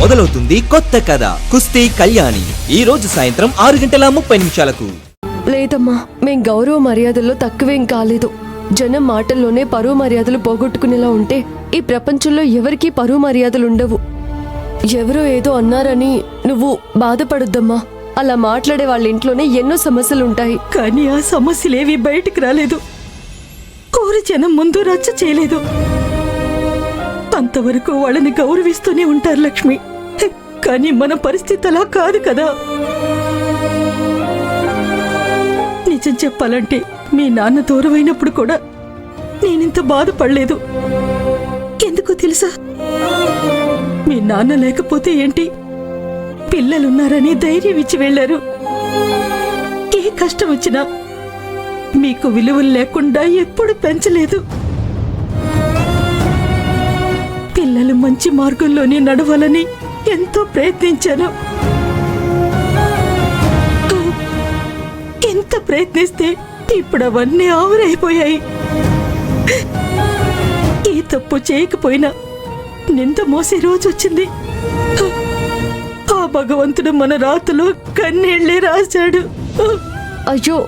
మొదలవుతుంది కొత్త కథ కుస్తీ కళ్యాణి ఈ రోజు సాయంత్రం 6:30 లేదమ్మా, మేం గౌరవ మర్యాదల్లో తక్కువేం కాలేదు. జనం మాటల్లోనే పరువు మర్యాదలు పోగొట్టుకునేలా ఉంటే ఈ ప్రపంచంలో ఎవరికీ పరువు మర్యాదలుండవు. ఎవరో ఏదో అన్నారని నువ్వు బాధపడొద్దమ్మా. అలా మాట్లాడే వాళ్ళ ఇంట్లోనే ఎన్నో సమస్యలుంటాయి. కానీ ఆ సమస్యలేవి బయటికి రాలేదు. ఊరి జనం ముందు రచ్చ చేయలేదు. అంతవరకు వాళ్ళని గౌరవిస్తూనే ఉంటారు లక్ష్మి. కానీ మన పరిస్థితి అలా కాదు కదా. నిజం చెప్పాలంటే మీ నాన్న దూరమైనప్పుడు కూడా నేనింత బాధపడలేదు. ఎందుకో తెలుసా? మీ నాన్న లేకపోతే ఏంటి, పిల్లలున్నారని ధైర్యం ఇచ్చి వెళ్లారు. ఏ కష్టం వచ్చినా మీకు విలువలు లేకుండా ఎప్పుడు పెంచలేదు. పిల్లలు మంచి మార్గంలోనే నడవాలని ఎంతో ప్రయత్నించాను. ఎంత ప్రయత్నిస్తే ఇప్పుడు అవన్నీ ఆవిరైపోయాయి. ఏ తప్పు చేయకపోయినా నింద మోసే రోజు వచ్చింది. ఆ భగవంతుడు మన రాతలో కన్నీళ్లే రాశాడు. అయ్యో,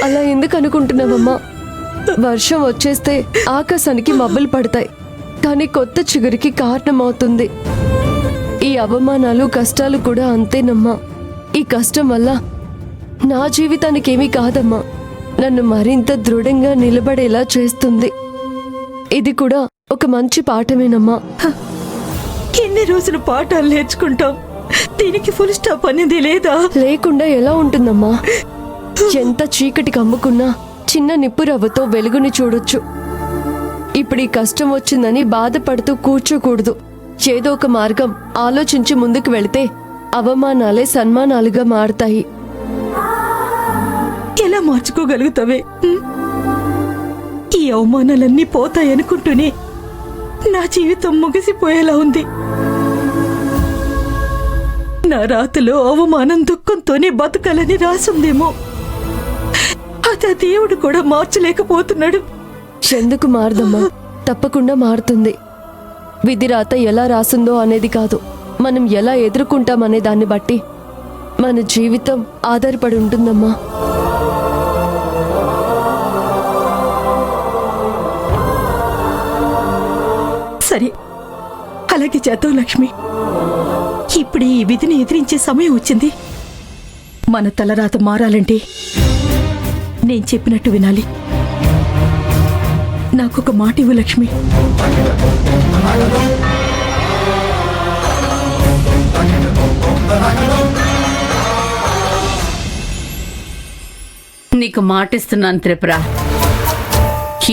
అలా ఎందుకు అనుకుంటున్నావమ్మా? వర్షం వచ్చేస్తే ఆకాశానికి మబ్బులు పడతాయి, కానీ కొత్త చిగురికి కారణమవుతుంది. ఈ అవమానాలు కష్టాలు కూడా అంతేనమ్మా. ఈ కష్టం వల్ల నా జీవితానికి ఏమీ కాదమ్మా, నన్ను మరింత దృఢంగా నిలబడేలా చేస్తుంది. ఇది కూడా ఒక మంచి పాఠమేనమ్మా. ఎన్ని రోజులు పాఠాలు నేర్చుకుంటాం, దీనికి ఫుల్ స్టాప్ అనేది లేదా? లేకుండా ఎలా ఉంటుందమ్మా? ఎంత చీకటి కమ్ముకున్నా చిన్న నిప్పురవ్వతో వెలుగుని చూడొచ్చు. ఇప్పుడు ఈ కష్టం వచ్చిందని బాధపడుతూ కూర్చోకూడదు. ఏదో ఒక మార్గం ఆలోచించి ముందుకు వెళితే అవమానాలే సన్మానాలుగా మారుతాయి. ఎలా మార్చుకోగలుగుతావే? ఈ అవమానాలన్నీ పోతాయనుకుంటూనే నా జీవితం ముగిసిపోయేలా ఉంది. నా రాతలో అవమానం దుఃఖంతోనే బతకాలని రాసుందేమో, అది దేవుడు కూడా మార్చలేకపోతున్నాడు. ఎందుకు మారదమ్మా? తప్పకుండా మారుతుంది. విధి రాత ఎలా రాసిందో అనేది కాదు, మనం ఎలా ఎదుర్కొంటామనే దాన్ని బట్టి మన జీవితం ఆధారపడి ఉంటుందమ్మా. సరే, అలాగే చేద్దాం లక్ష్మి. ఇప్పుడు ఈ విధిని ఎదిరించే సమయం వచ్చింది. మన తలరాత మారాలంటే నేను చెప్పినట్టు వినాలి. నాకొక మాట ఇవ్వు లక్ష్మి. నీకు మాటిస్తున్నాను త్రిపుర,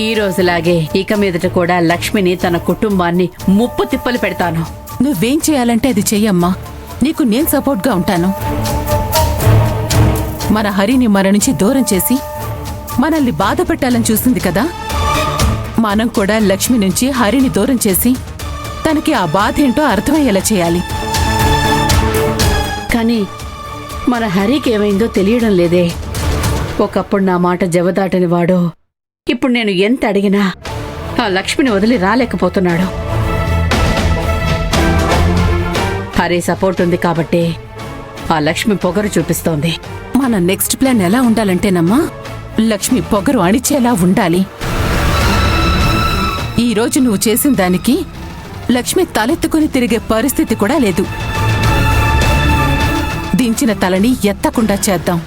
ఈ రోజులాగే ఇక మీదట కూడా లక్ష్మిని తన కుటుంబాన్ని ముప్పు తిప్పలు పెడతాను. నువ్వేం చేయాలంటే అది చెయ్యమ్మా. నీకు నేను సపోర్ట్గా ఉంటాను. మన హరిని మన నుంచి దూరం చేసి మనల్ని బాధ పెట్టాలని చూసింది కదా, మనం కూడా లక్ష్మి నుంచి హరిని దూరం చేసి తనకి ఆ బాధ ఏంటో అర్థమయ్యేలా చేయాలి. కానీ మన హరికి ఏమైందో తెలియడం లేదే. ఒకప్పుడు నా మాట జవదాటని వాడు ఇప్పుడు నేను ఎంత అడిగినా ఆ లక్ష్మిని వదిలి రాలేకపోతున్నాడు. హరి సపోర్ట్ ఉంది కాబట్టి ఆ లక్ష్మి పొగరు చూపిస్తోంది. మన నెక్స్ట్ ప్లాన్ ఎలా ఉండాలంటేనమ్మా, లక్ష్మి పొగరు అణిచేలా ఉండాలి. ఈరోజు నువ్వు చేసిన దానికి లక్ష్మి తలెత్తుకుని తిరిగే పరిస్థితి కూడా లేదు. దించిన తలని ఎత్తకుండా చేద్దాం.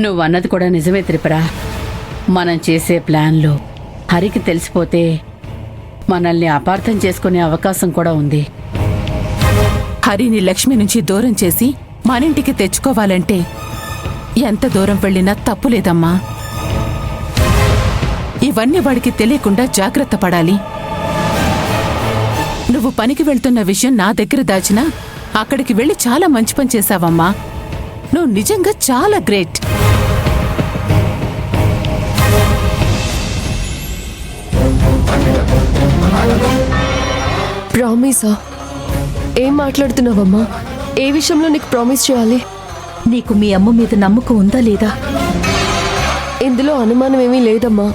నువ్వన్నది కూడా నిజమే త్రిపుర. మనం చేసే ప్లాన్లు హరికి తెలిసిపోతే మనల్ని అపార్థం చేసుకునే అవకాశం కూడా ఉంది. హరిని లక్ష్మి నుంచి దూరం చేసి మనింటికి తెచ్చుకోవాలంటే ఎంత దూరం వెళ్ళినా తప్పులేదమ్మా. ఇవన్నీ వాడికి తెలియకుండా జాగ్రత్త పడాలి. నువ్వు పనికి వెళ్తున్న విషయం నా దగ్గర దాచినా అక్కడికి వెళ్ళి చాలా మంచి పని చేశావమ్మా. నువ్వు నిజంగా చాలా గ్రేట్. ప్రామిసా? ఏం మాట్లాడుతున్నావమ్మా? ఏ విషయంలో నీకు ప్రామిస్ చేయాలి? నీకు మీ అమ్మ మీద నమ్మకం ఉందా లేదా? ఇందులో అనుమానం ఏమీ లేదమ్మా.